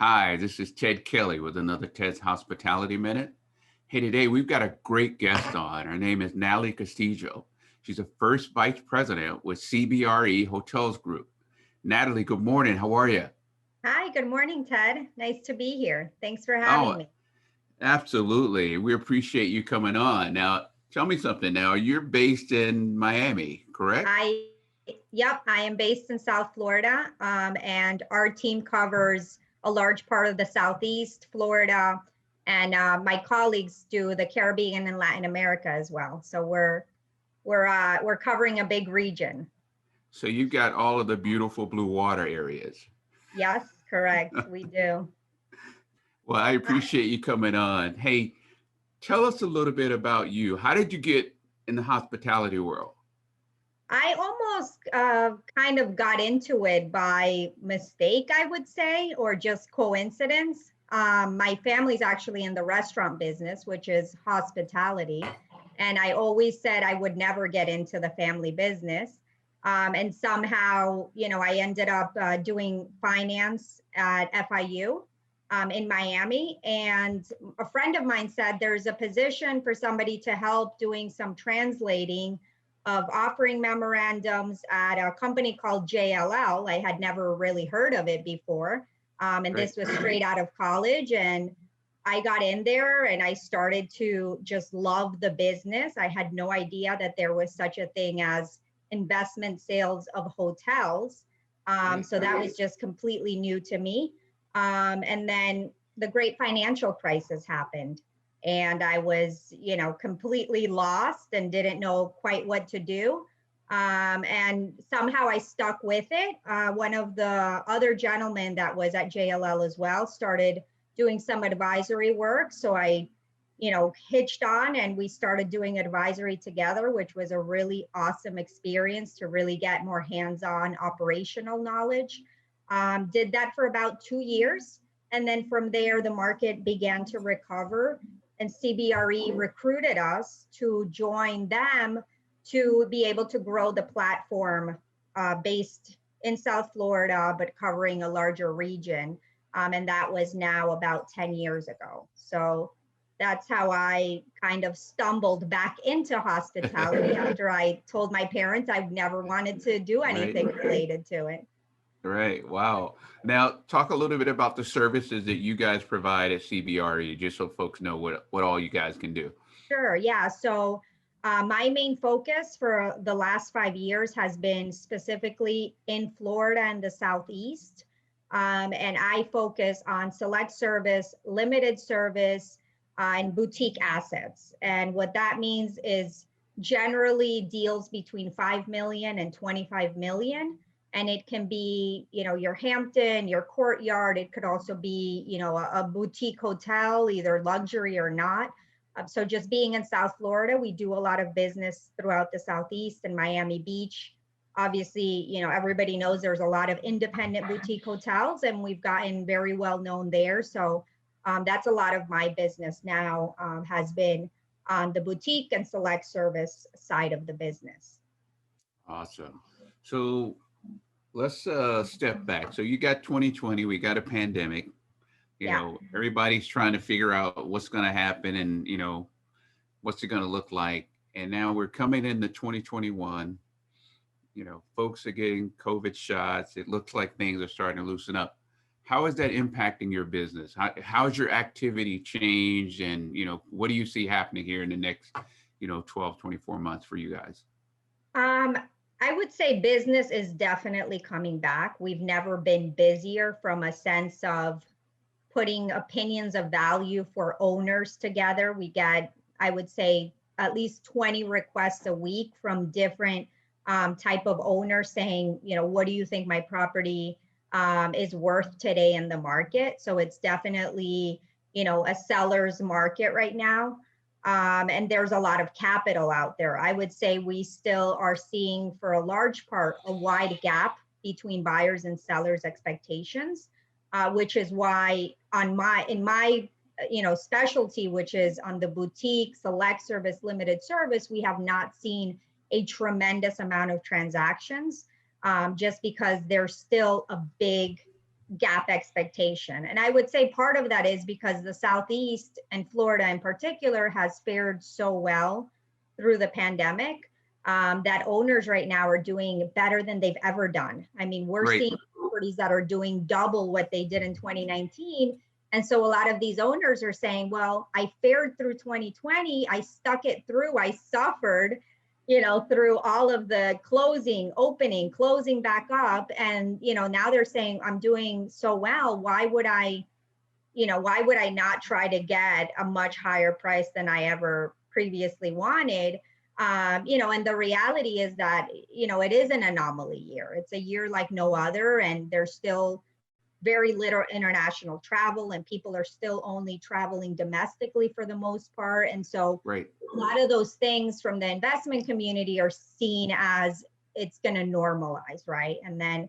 Hi, this is Ted Kelly with another Ted's Hospitality Minute. Hey, today we've got a great guest on. Her name is Natalie Castillo. She's a first vice president with CBRE Hotels Group. Natalie, good morning. How are you? Hi, good morning, Ted. Nice to be here. Thanks for having Oh, me. absolutely. We appreciate you coming on. Now, tell me something. Now, you're based in Miami, correct? I, yep, I am based in South Florida, and our team covers a large part of the Southeast, Florida, and my colleagues do the Caribbean and Latin America as well. So we're covering a big region. So you've got all of the beautiful blue water areas. Yes, correct. We do. Well, I appreciate you coming on. Hey, tell us a little bit about you. How did you get in the hospitality world? I almost kind of got into it by mistake, I would say, or just coincidence. My family's actually in the restaurant business, which is hospitality. And I always said I would never get into the family business. And somehow, I ended up doing finance at FIU in Miami. And a friend of mine said there's a position for somebody to help doing some translating of offering memorandums at a company called JLL. I had never really heard of it before. And Great. this was straight out of college. And I got in there and I started to just love the business. I had no idea that there was such a thing as investment sales of hotels. Great. So that was just completely new to me. And then the great financial crisis happened and I was, completely lost and didn't know quite what to do. And somehow I stuck with it. One of the other gentlemen that was at JLL as well started doing some advisory work. So I, hitched on and we started doing advisory together, which was a really awesome experience to really get more hands-on operational knowledge. Did that for about 2 years. And then from there, the market began to recover and CBRE recruited us to join them to be able to grow the platform based in South Florida, but covering a larger region. And that was now about 10 years ago. So that's how I kind of stumbled back into hospitality after I told my parents I never wanted to do Right. anything related to it. Right. Wow. Now, talk a little bit about the services that you guys provide at CBRE, just so folks know what all you guys can do. Sure. Yeah. So my main focus for the last 5 years has been specifically in Florida and the Southeast. And I focus on select service, limited service, and boutique assets. And what that means is generally deals between 5 million and 25 million. And it can be, your Hampton, your Courtyard. It could also be, a boutique hotel, either luxury or not. So just being in South Florida, we do a lot of business throughout the Southeast and Miami Beach. Obviously, everybody knows there's a lot of independent boutique hotels and we've gotten very well known there. So that's a lot of my business now has been on the boutique and select service side of the business. Awesome. So let's step back. So you got 2020, we got a pandemic. Yeah. Everybody's trying to figure out what's going to happen and, what's it going to look like. And now we're coming into 2021. Folks are getting COVID shots. It looks like things are starting to loosen up. How is that impacting your business? How's your activity changed? And, what do you see happening here in the next, 12, 24 months for you guys? Um, I would say business is definitely coming back. We've never been busier from a sense of putting opinions of value for owners together. We get, I would say, at least 20 requests a week from different type of owners saying, what do you think my property is worth today in the market? So it's definitely, a seller's market right now. And there's a lot of capital out there. I would say we still are seeing, for a large part, a wide gap between buyers and sellers' expectations, which is why in my specialty, which is on the boutique, select service, limited service, we have not seen a tremendous amount of transactions, just because there's still a big gap expectation. And I would say part of that is because the Southeast and Florida in particular has fared so well through the pandemic, that owners right now are doing better than they've ever done. I mean, we're Right. seeing properties that are doing double what they did in 2019. And so a lot of these owners are saying, well, I fared through 2020, I stuck it through, I suffered, through all of the closing, opening, closing back up. And, now they're saying, I'm doing so well. Why would I not try to get a much higher price than I ever previously wanted? And the reality is that, it is an anomaly year. It's a year like no other. And there's still very little international travel, and people are still only traveling domestically for the most part. And so Right. a lot of those things from the investment community are seen as it's going to normalize, right? And then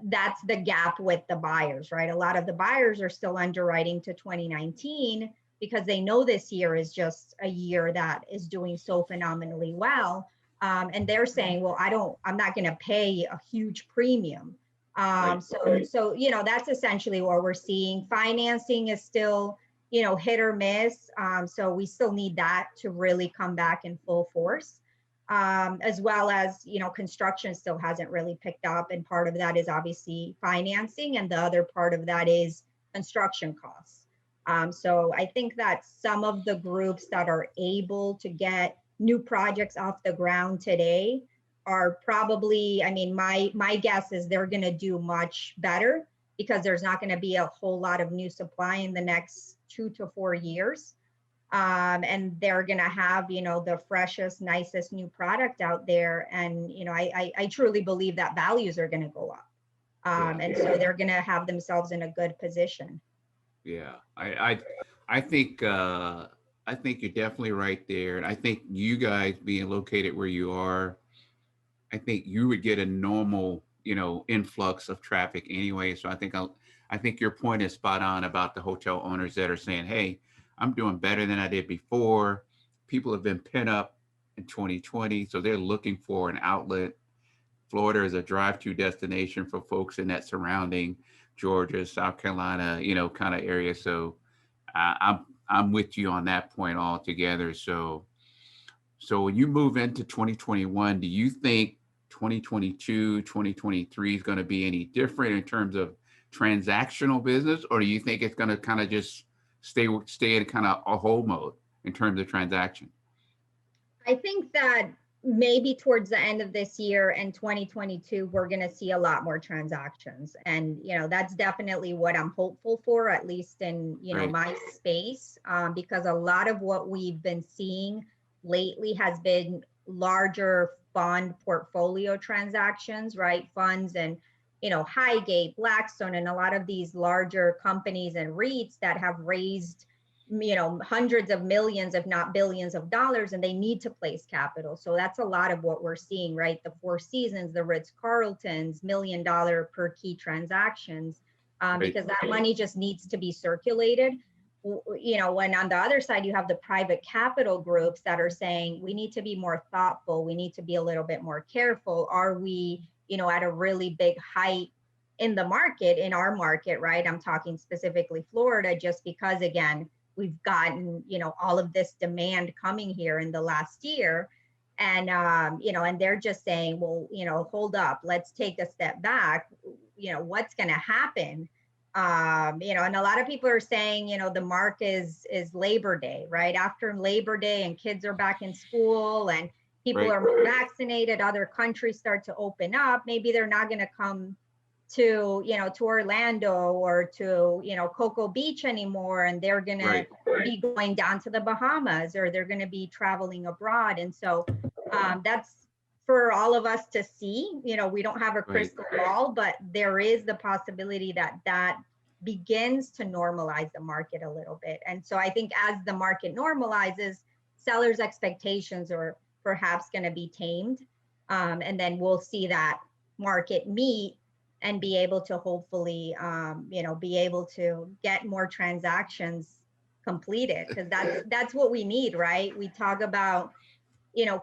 that's the gap with the buyers, right? A lot of the buyers are still underwriting to 2019 because they know this year is just a year that is doing so phenomenally well. And they're saying, well, I'm not going to pay a huge premium. Right. So that's essentially what we're seeing. Financing is still, hit or miss. So we still need that to really come back in full force. As well as, construction still hasn't really picked up. And part of that is obviously financing. And the other part of that is construction costs. So I think that some of the groups that are able to get new projects off the ground today are probably, my guess is they're going to do much better because there's not going to be a whole lot of new supply in the next 2 to 4 years. And they're going to have, the freshest, nicest new product out there. And, I truly believe that values are going to go up. And so they're going to have themselves in a good position. Yeah. I think you're definitely right there. And I think you guys being located where you are, I think you would get a normal, influx of traffic anyway. So I think your point is spot on about the hotel owners that are saying, "Hey, I'm doing better than I did before." People have been pent up in 2020, so they're looking for an outlet. Florida is a drive-to destination for folks in that surrounding Georgia, South Carolina, kind of area. So I'm with you on that point altogether. So when you move into 2021, do you think 2022, 2023 is going to be any different in terms of transactional business, or do you think it's going to kind of just stay in kind of a hold mode in terms of transaction? I think that maybe towards the end of this year and 2022, we're going to see a lot more transactions. And, that's definitely what I'm hopeful for, at least in, Right. my space, because a lot of what we've been seeing lately has been larger fund portfolio transactions, right? Funds and, Highgate, Blackstone, and a lot of these larger companies and REITs that have raised hundreds of millions, if not billions of dollars, and they need to place capital. So that's a lot of what we're seeing, right? The Four Seasons, the Ritz-Carltons, $1 million per key transactions, Right. because that money just needs to be circulated. When on the other side, you have the private capital groups that are saying, we need to be more thoughtful. We need to be a little bit more careful. Are we, at a really big height in the market, in our market, right? I'm talking specifically Florida, just because, again, we've gotten, all of this demand coming here in the last year. And, and they're just saying, well, hold up, let's take a step back. What's going to happen? And a lot of people are saying, the mark is Labor Day, right? After Labor Day and kids are back in school and people Right. are more vaccinated, other countries start to open up. Maybe they're not going to come to Orlando or to Cocoa Beach anymore, and they're going to be going down to the Bahamas, or they're going to be traveling abroad. And so that's for all of us to see. We don't have a crystal ball, but there is the possibility that begins to normalize the market a little bit. And so I think as the market normalizes, sellers' expectations are perhaps going to be tamed, and then we'll see that market meet and be able to hopefully, be able to get more transactions completed, because that's what we need, right? We talk about,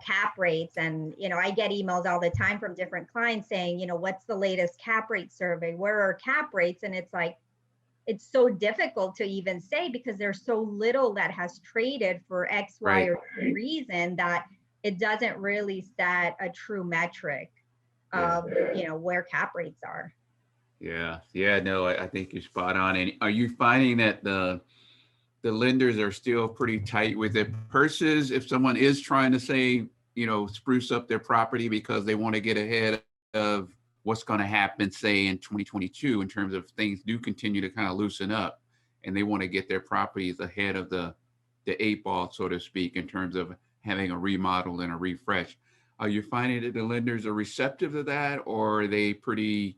cap rates. And, I get emails all the time from different clients saying, what's the latest cap rate survey? Where are cap rates? And it's like, it's so difficult to even say because there's so little that has traded for X, Y, Right. or Z reason that it doesn't really set a true metric Yeah. of, where cap rates are. Yeah. Yeah. No, I think you're spot on. And are you finding that the lenders are still pretty tight with their purses if someone is trying to say, spruce up their property because they want to get ahead of what's going to happen, say in 2022, in terms of things do continue to kind of loosen up, and they want to get their properties ahead of the eight ball, so to speak, in terms of having a remodel and a refresh. Are you finding that the lenders are receptive to that, or are they pretty,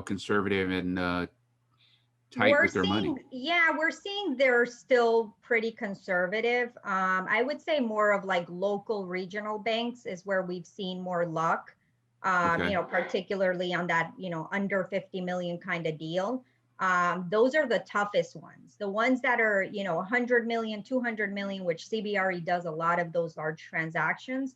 conservative and tight We're with their money? seeing, yeah, we're seeing they're still pretty conservative. I would say more of like local regional banks is where we've seen more luck, Okay. particularly on that, under 50 million kind of deal. Those are the toughest ones. The ones that are, 100 million, 200 million, which CBRE does a lot of those large transactions.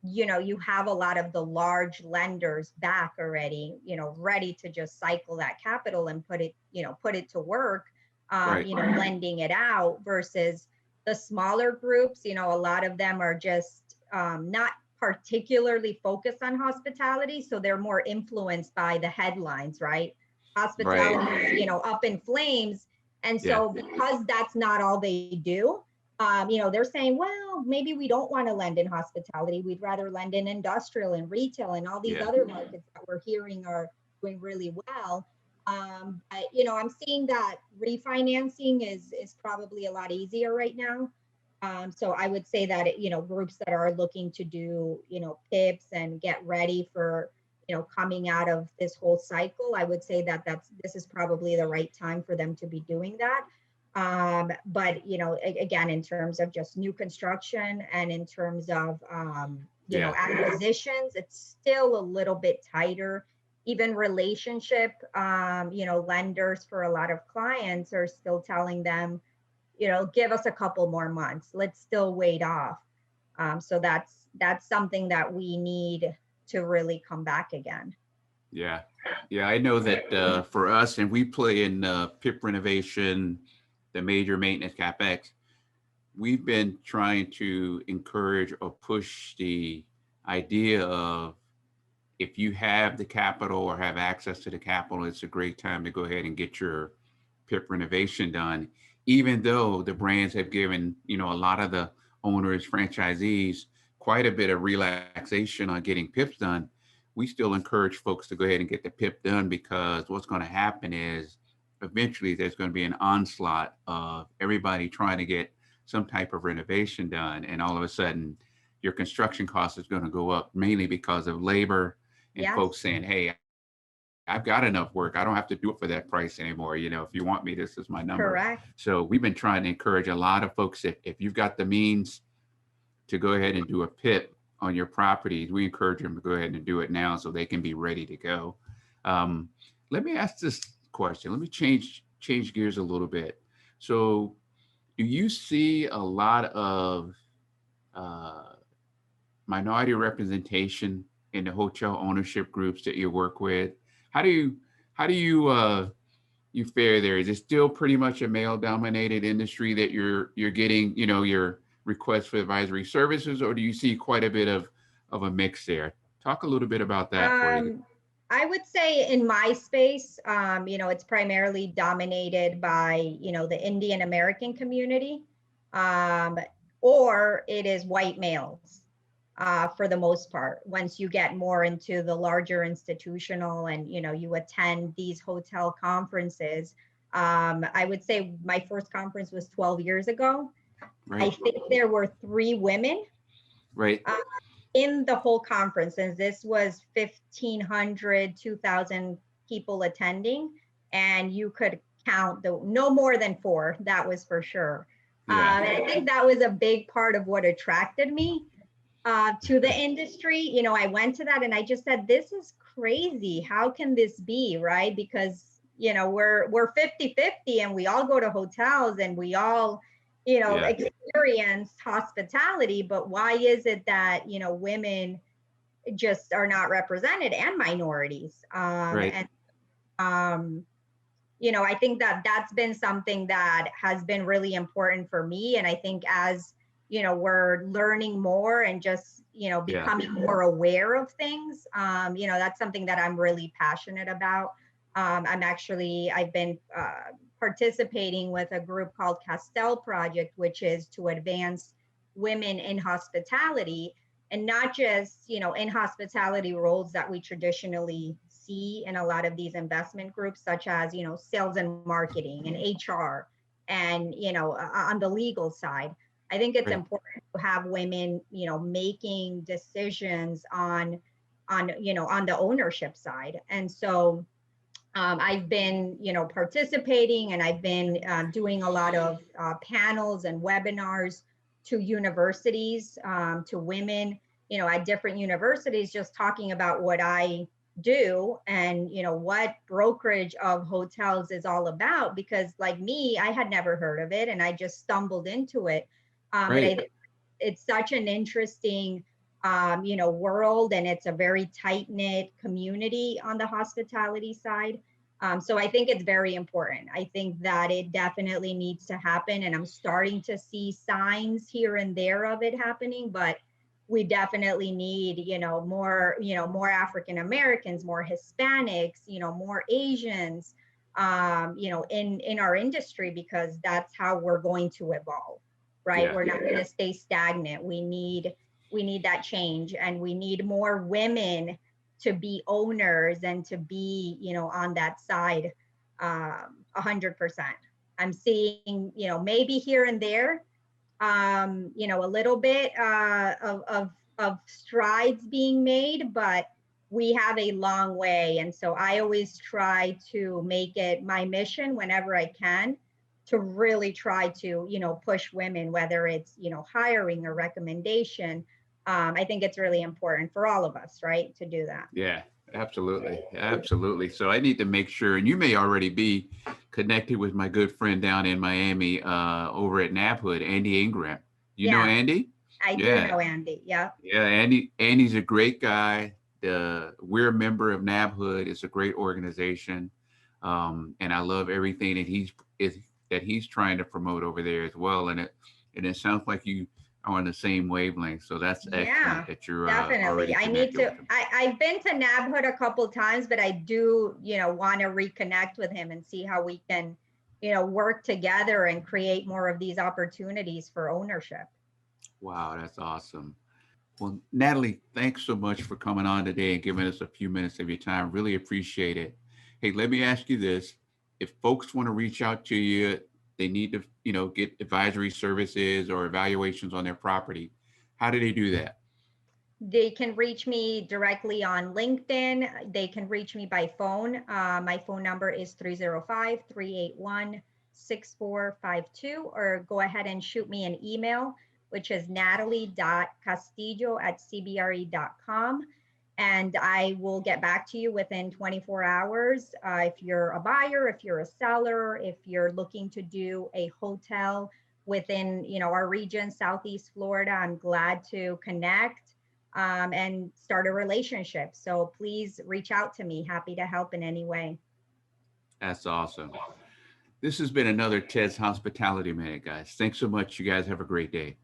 You have a lot of the large lenders back already, ready to just cycle that capital and put it to work, Right. lending it out versus the smaller groups. A lot of them are just not particularly focused on hospitality. So they're more influenced by the headlines, right? Right. Hospitality is, up in flames. And Yeah. so because that's not all they do, they're saying, well, maybe we don't want to lend in hospitality. We'd rather lend in industrial and retail and all these Yeah. other markets that we're hearing are doing really well. I'm seeing that refinancing is probably a lot easier right now. So I would say that, groups that are looking to do, PIPs and get ready for, coming out of this whole cycle, I would say that this is probably the right time for them to be doing that. But again, in terms of just new construction and in terms of Yeah. acquisitions, it's still a little bit tighter. Even relationship, lenders for a lot of clients are still telling them, give us a couple more months. Let's still wait off. So that's something that we need to really come back again. Yeah. Yeah. I know that for us, and we play in PIP renovation, the major maintenance capex, we've been trying to encourage or push the idea of if you have the capital or have access to the capital, it's a great time to go ahead and get your PIP renovation done. Even though the brands have given, a lot of the owners, franchisees, quite a bit of relaxation on getting PIPs done, we still encourage folks to go ahead and get the PIP done because what's going to happen is eventually there's going to be an onslaught of everybody trying to get some type of renovation done. And all of a sudden, your construction cost is going to go up mainly because of labor and Yes, folks saying, hey, I've got enough work. I don't have to do it for that price anymore. If you want me, this is my number. correct. So we've been trying to encourage a lot of folks, if you've got the means to go ahead and do a PIP on your properties, we encourage them to go ahead and do it now so they can be ready to go. Um, Let me ask this question. Let me change gears a little bit. So do you see a lot of uh, minority representation in the hotel ownership groups that you work with? How do you fare there? Is it still pretty much a male dominated industry that you're getting, your requests for advisory services, or do you see quite a bit of a mix there? Talk a little bit about that for you. Um, I would say in my space, it's primarily dominated by, the Indian American community, um, or it is white males, for the most part. Once you get more into the larger institutional and, you attend these hotel conferences, I would say my first conference was 12 years ago. I Right. think there were 3 women Right. uh, in the whole conference, and this was 1,500, 2,000 people attending, and you could count no more than 4, that was for sure. Yeah. And I think that was a big part of what attracted me to the industry. I went to that and I just said, this is crazy. How can this be, right? Because, we're 50-50 and we all go to hotels and we all, Yeah. experienced hospitality, but why is it that, women just are not represented, and minorities? Right. And I think that that's been something that has been really important for me. And I think as, we're learning more and just, Yeah. becoming more aware of things, that's something that I'm really passionate about. I've been participating with a group called Castell Project, which is to advance women in hospitality, and not just, in hospitality roles that we traditionally see in a lot of these investment groups, such as, sales and marketing and HR, and, on the legal side. I think it's Right. important to have women, making decisions on the ownership side. And so I've been, participating, and I've been doing a lot of panels and webinars to universities, to women, at different universities, just talking about what I do, and, what brokerage of hotels is all about. Because, like me, I had never heard of it, and I just stumbled into it. But Right. it's such an interesting world, and it's a very tight knit community on the hospitality side. So I think it's very important. I think that it definitely needs to happen, and I'm starting to see signs here and there of it happening. But we definitely need, more African Americans, more Hispanics, more Asians, in our industry, because that's how we're going to evolve, right? Yeah. We're not going to stay stagnant. We need that change, and we need more women to be owners and to be, on that side, 100%. I'm seeing, maybe here and there, a little bit of strides being made, but we have a long way. And so I always try to make it my mission whenever I can to really try to, push women, whether it's, hiring or recommendation. I think it's really important for all of us, right, to do that. Yeah. Absolutely. Absolutely. So I need to make sure, and you may already be connected with my good friend down in Miami, over at NABHOOD, Andy Ingram. You know Yeah, Andy? I do Yeah. know Andy. Yeah. Yeah. Andy's a great guy. We're a member of NABHOOD. It's a great organization. And I love everything that he's trying to promote over there as well. And it sounds like you are on the same wavelength. So that's excellent Yeah, that you're definitely. already I need connected to, with him. I've been to NABHOOD a couple times, but I do, want to reconnect with him and see how we can, work together and create more of these opportunities for ownership. Wow, that's awesome. Well, Natalie, thanks so much for coming on today and giving us a few minutes of your time. Really appreciate it. Hey, let me ask you this. If folks want to reach out to you, they need to, get advisory services or evaluations on their property. How do they do that? They can reach me directly on LinkedIn. They can reach me by phone. My phone number is 305-381-6452, or go ahead and shoot me an email, which is natalie.castillo@cbre.com. And I will get back to you within 24 hours. If you're a buyer, if you're a seller, if you're looking to do a hotel within, our region, Southeast Florida, I'm glad to connect, and start a relationship. So please reach out to me. Happy to help in any way. That's awesome. This has been another Ted's Hospitality Minute, guys. Thanks so much. You guys have a great day.